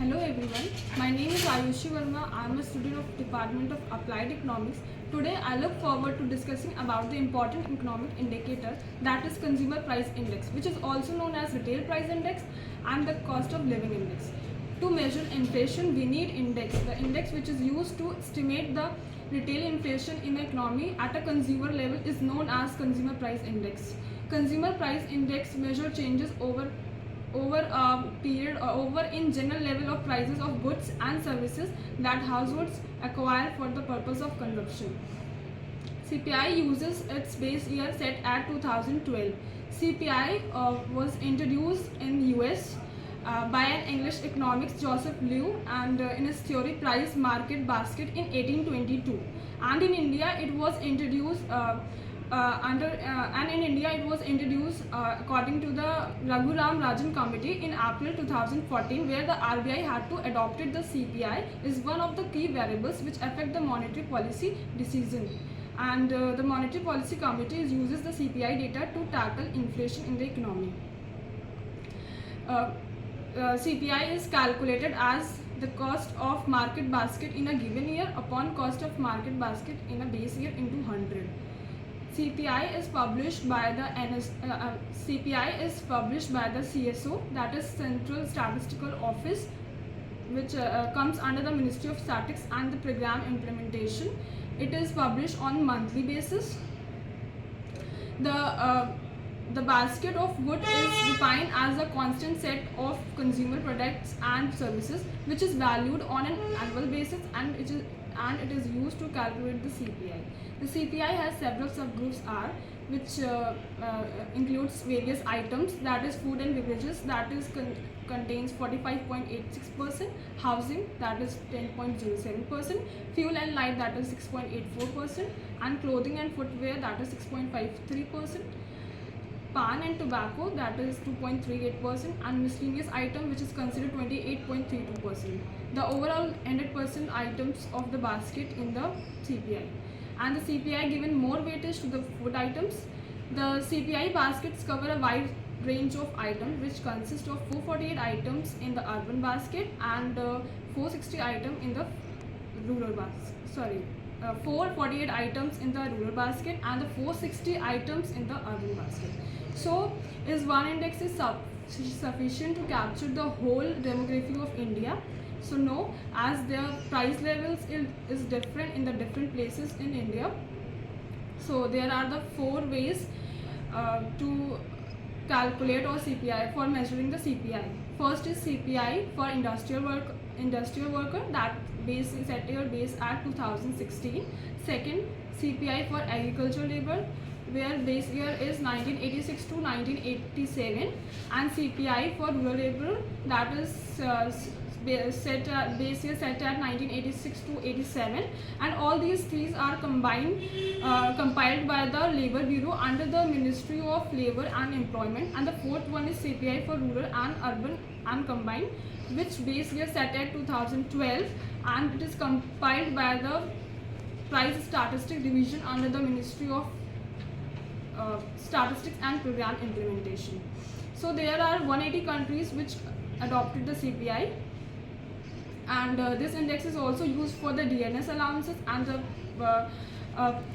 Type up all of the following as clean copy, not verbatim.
Hello everyone, my name is Ayushi Verma. I am a student of Department of Applied Economics. Today I look forward to discussing about the important economic indicator, that is Consumer Price Index, which is also known as Retail Price Index and the Cost of Living Index. To measure inflation, we need index. The index which is used to estimate the retail inflation in the economy at a consumer level is known as Consumer Price Index. Consumer Price Index measure changes over a period over in general level of prices of goods and services that households acquire for the purpose of consumption. CPI uses its base year set at 2012. CPI was introduced in US by an English economist Joseph Liu and in his theory Price Market Basket in 1822, and in India it was introduced according to the Raghuram Rajan Committee in April 2014, where the RBI had to adopted the CPI is one of the key variables which affect the monetary policy decision, and the Monetary Policy Committee uses the CPI data to tackle inflation in the economy. CPI is calculated as the cost of market basket in a given year upon cost of market basket in a base year into 100. CPI is published by the CSO, that is Central Statistical Office, which comes under the Ministry of Statistics and the Program Implementation. It is published on monthly basis. The basket of goods is defined as a constant set of consumer products and services which is valued on an annual basis, and it is used to calculate the CPI. The CPI has several subgroups which includes various items, that is food and beverages, that is contains 45.86%, housing, that is 10.07%, fuel and light, that is 6.84%, and clothing and footwear, that is 6.53%. Pan and tobacco, that is 2.38%, and miscellaneous item which is considered 28.32%. The overall 100% items of the basket in the CPI, and the CPI given more weightage to the food items. The CPI baskets cover a wide range of items which consist of 448 items in the urban basket and 460 items in the rural basket. 448 items in the rural basket and the 460 items in the urban basket. So, is one index is sufficient to capture the whole demography of India? So no, as their price levels is different in the different places in India. So there are the four ways to calculate or CPI for measuring the CPI. First is CPI for industrial worker, that base is at your base at 2016. Second, CPI for agricultural labor, where base year is 1986 to 1987, and CPI for rural labor, that is base year set at 1986 to 87, and all these three are compiled by the Labour Bureau under the Ministry of Labour and Employment, and the fourth one is CPI for rural and urban and combined, which base year set at 2012, and it is compiled by the Price Statistics Division under the Ministry of Statistics and Program Implementation. So there are 180 countries which adopted the CPI, and this index is also used for the DNS allowances and the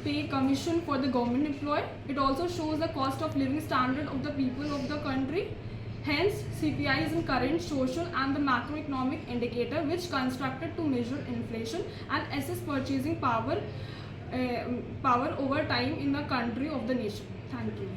pay commission for the government employee. It also shows the cost of living standard of the people of the country. Hence, CPI is a current social and the macroeconomic indicator which constructed to measure inflation and assess purchasing power over time in the country of the nation. Thank you.